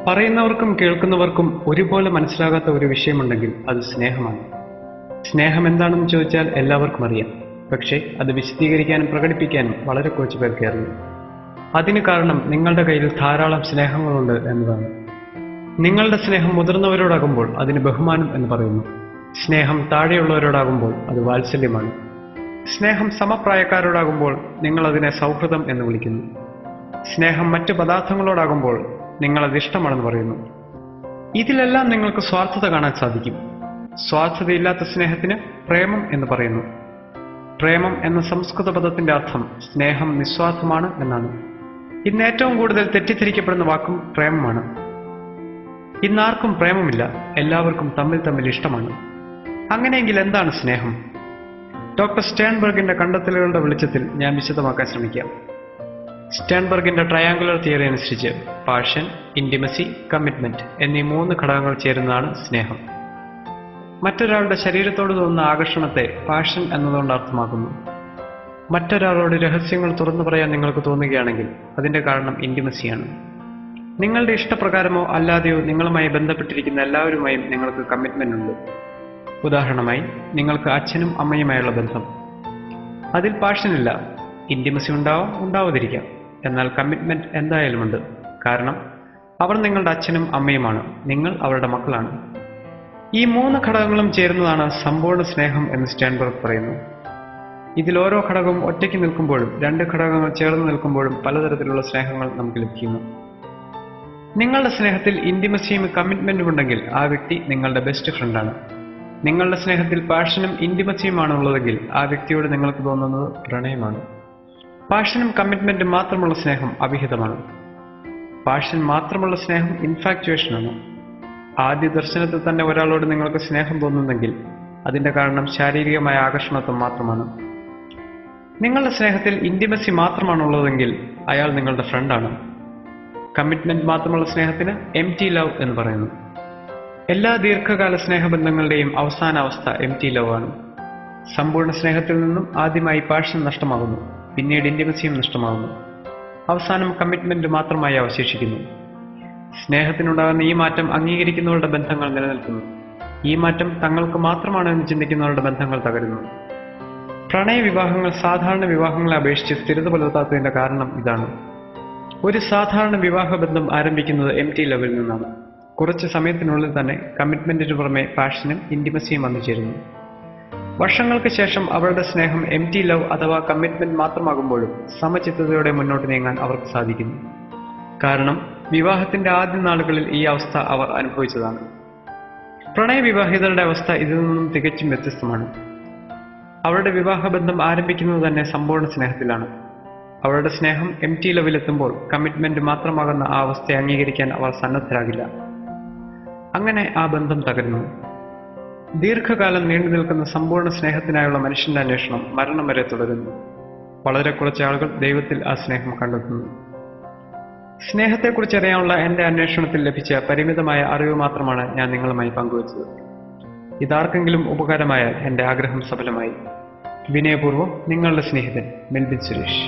പറയുന്നവർക്കും കേൾക്കുന്നവർക്കും ഒരുപോലെ മനസ്സിലാകാത്ത ഒരു വിഷയമുണ്ടെങ്കിൽ അത് സ്നേഹമാണ്. സ്നേഹം എന്താണെന്ന് ചോദിച്ചാൽ എല്ലാവർക്കും അറിയാം. പക്ഷേ അത് വിശദീകരിക്കാനും പ്രകടിപ്പിക്കാനും വളരെ കുറച്ച് പേർക്ക് അറിയാം. അതിന് കാരണം നിങ്ങളുടെ കയ്യിൽ ധാരാളം സ്നേഹങ്ങളുണ്ട് എന്നതാണ്. നിങ്ങളുടെ സ്നേഹം മുതിർന്നവരോടാകുമ്പോൾ അതിന് ബഹുമാനം എന്ന് പറയുന്നു. സ്നേഹം താഴെയുള്ളവരോടാകുമ്പോൾ അത് വാത്സല്യമാണ്. സ്നേഹം സമപ്രായക്കാരോടാകുമ്പോൾ നിങ്ങൾ അതിനെ സൗഹൃദം എന്ന് വിളിക്കുന്നു. സ്നേഹം മറ്റു പദാർത്ഥങ്ങളോടാകുമ്പോൾ നിങ്ങൾ അത് ഇഷ്ടമാണെന്ന് പറയുന്നു. ഇതിലെല്ലാം നിങ്ങൾക്ക് സ്വാർത്ഥത കാണാൻ സാധിക്കും. സ്വാർത്ഥതയില്ലാത്ത സ്നേഹത്തിന് പ്രേമം എന്ന് പറയുന്നു. പ്രേമം എന്ന സംസ്കൃത പദത്തിന്റെ അർത്ഥം സ്നേഹം നിസ്വാർത്ഥമാണ് എന്നാണ്. ഇന്ന് ഏറ്റവും കൂടുതൽ തെറ്റിദ്ധരിക്കപ്പെടുന്ന വാക്കും പ്രേമമാണ്. ഇന്നാർക്കും പ്രേമമില്ല, എല്ലാവർക്കും തമ്മിൽ ഇഷ്ടമാണ്. അങ്ങനെയെങ്കിൽ എന്താണ് സ്നേഹം? ഡോക്ടർ സ്റ്റേൺബർഗിന്റെ കണ്ടെത്തലുകളുടെ വെളിച്ചത്തിൽ ഞാൻ വിശദമാക്കാൻ ശ്രമിക്കാം. സ്റ്റേൺബർഗിന്റെ ട്രയാങ്കുലർ തിയറി അനുസരിച്ച് പാഷൻ, ഇന്റിമസി, കമ്മിറ്റ്മെന്റ് എന്നീ 3 ഘടകങ്ങൾ ചേരുന്നതാണ് സ്നേഹം. മറ്റൊരാളുടെ ശരീരത്തോട് തോന്നുന്ന ആകർഷണത്തെ പാഷൻ എന്നതുകൊണ്ട് അർത്ഥമാക്കുന്നു. മറ്റൊരാളോട് രഹസ്യങ്ങൾ തുറന്നു പറയാൻ നിങ്ങൾക്ക് തോന്നുകയാണെങ്കിൽ അതിന്റെ കാരണം ഇന്റിമസിയാണ്. നിങ്ങളുടെ ഇഷ്ടപ്രകാരമോ അല്ലാതെയോ നിങ്ങളുമായി ബന്ധപ്പെട്ടിരിക്കുന്ന എല്ലാവരുമായും നിങ്ങൾക്ക് കമ്മിറ്റ്മെന്റ് ഉണ്ട്. ഉദാഹരണമായി, നിങ്ങൾക്ക് അച്ഛനും അമ്മയുമായുള്ള ബന്ധം. അതിൽ പാഷനില്ല. ഇന്റിമസി ഉണ്ടാവാം, ഉണ്ടാവാതിരിക്കാം. എന്നാൽ കമ്മിറ്റ്മെന്റ് എന്തായാലുമുണ്ട്. കാരണം അവർ നിങ്ങളുടെ അച്ഛനും അമ്മയുമാണ്, നിങ്ങൾ അവരുടെ മക്കളാണ്. ഈ 3 ഘടകങ്ങളും ചേരുന്നതാണ് സമ്പൂർണ്ണ സ്നേഹം എന്ന് സ്റ്റേൺബർഗ് പറയുന്നു. ഇതിൽ ഓരോ ഘടകവും ഒറ്റയ്ക്ക് നിൽക്കുമ്പോഴും 2 ഘടകങ്ങൾ ചേർന്ന് നിൽക്കുമ്പോഴും പലതരത്തിലുള്ള സ്നേഹങ്ങൾ നമുക്ക് ലഭിക്കുന്നു. നിങ്ങളുടെ സ്നേഹത്തിൽ ഇന്റിമസിയും കമ്മിറ്റ്മെന്റും ഉണ്ടെങ്കിൽ ആ വ്യക്തി നിങ്ങളുടെ ബെസ്റ്റ് ഫ്രണ്ടാണ്. നിങ്ങളുടെ സ്നേഹത്തിൽ പാഷനും ഇന്റിമസിയുമാണ് ഉള്ളതെങ്കിൽ ആ വ്യക്തിയോട് നിങ്ങൾക്ക് തോന്നുന്നത് പ്രണയമാണ്. പാഷനും കമ്മിറ്റ്മെന്റും മാത്രമുള്ള സ്നേഹം അവിഹിതമാണ്. പാഷൻ മാത്രമുള്ള സ്നേഹം ഇൻഫാക്ച്വേഷനാണ്. ആദ്യ ദർശനത്തിൽ തന്നെ ഒരാളോട് നിങ്ങൾക്ക് സ്നേഹം തോന്നുന്നെങ്കിൽ അതിന്റെ കാരണം ശാരീരികമായ ആകർഷണത്വം മാത്രമാണ്. നിങ്ങളുടെ സ്നേഹത്തിൽ ഇന്റിമസി മാത്രമാണുള്ളതെങ്കിൽ അയാൾ നിങ്ങളുടെ ഫ്രണ്ടാണ്. കമ്മിറ്റ്മെന്റ് മാത്രമുള്ള സ്നേഹത്തിന് എംപ്റ്റി ലവ് എന്ന് പറയുന്നു. എല്ലാ ദീർഘകാല സ്നേഹബന്ധങ്ങളുടെയും അവസാന അവസ്ഥ എംപ്റ്റി ലവ് ആണ്. സമ്പൂർണ്ണ സ്നേഹത്തിൽ നിന്നും ആദ്യമായി പാഷൻ നഷ്ടമാകുന്നു, പിന്നീട് ഇന്റിമസിയും നഷ്ടമാകുന്നു, അവസാനം കമ്മിറ്റ്മെന്റ് മാത്രമായി അവശേഷിക്കുന്നു. സ്നേഹത്തിനുണ്ടാകുന്ന ഈ മാറ്റം അംഗീകരിക്കുന്നവരുടെ ബന്ധങ്ങൾ നിലനിൽക്കുന്നു. ഈ മാറ്റം തങ്ങൾക്ക് മാത്രമാണ് എന്ന് ചിന്തിക്കുന്നവരുടെ ബന്ധങ്ങൾ തകരുന്നു. പ്രണയ വിവാഹങ്ങൾ സാധാരണ വിവാഹങ്ങളെ അപേക്ഷിച്ച് സ്ഥിരത പുലർത്താത്തതിന്റെ കാരണം ഇതാണ്. ഒരു സാധാരണ വിവാഹബന്ധം ആരംഭിക്കുന്നത് എംപ്റ്റി ലവിൽ നിന്നാണ്. കുറച്ച് സമയത്തിനുള്ളിൽ തന്നെ കമ്മിറ്റ്മെന്റിന് പുറമെ പാഷനും ഇന്റിമസിയും വന്നു ചേരുന്നു. വർഷങ്ങൾക്ക് ശേഷം അവരുടെ സ്നേഹം എംപ്റ്റി ലവ് അഥവാ കമ്മിറ്റ്മെന്റ് മാത്രമാകുമ്പോഴും സമചിത്തതയോടെ മുന്നോട്ട് നീങ്ങാൻ അവർക്ക് സാധിക്കുന്നു. കാരണം വിവാഹത്തിന്റെ ആദ്യ നാളുകളിൽ ഈ അവസ്ഥ അവർ അനുഭവിച്ചതാണ്. പ്രണയവിവാഹിതരുടെ അവസ്ഥ ഇതിൽ നിന്നും തികച്ചും വ്യത്യസ്തമാണ്. അവരുടെ വിവാഹബന്ധം ആരംഭിക്കുന്നത് തന്നെ സമ്പൂർണ്ണ സ്നേഹത്തിലാണ്. അവരുടെ സ്നേഹം എംപ്റ്റി ലവിലെത്തുമ്പോൾ കമ്മിറ്റ്മെന്റ് മാത്രമാകുന്ന ആ അവസ്ഥയെ അംഗീകരിക്കാൻ അവർ സന്നദ്ധരാകില്ല. അങ്ങനെ ആ ബന്ധം തകരുന്നു. ദീർഘകാലം നീണ്ടു നിൽക്കുന്ന സമ്പൂർണ്ണ സ്നേഹത്തിനായുള്ള മനുഷ്യന്റെ അന്വേഷണം മരണം വരെ തുടരുന്നു. വളരെ കുറച്ച് ആളുകൾ ദൈവത്തിൽ ആ സ്നേഹം കണ്ടെത്തുന്നു. സ്നേഹത്തെക്കുറിച്ച് അറിയാനുള്ള എന്റെ അന്വേഷണത്തിൽ ലഭിച്ച പരിമിതമായ അറിവ് മാത്രമാണ് ഞാൻ നിങ്ങളുമായി പങ്കുവച്ചത്. ഇതാർക്കെങ്കിലും ഉപകാരമായാൽ എന്റെ ആഗ്രഹം സഫലമായി. വിനയപൂർവ്വം നിങ്ങളുടെ സ്നേഹിതൻ മെൽബിൻ സുരേഷ്.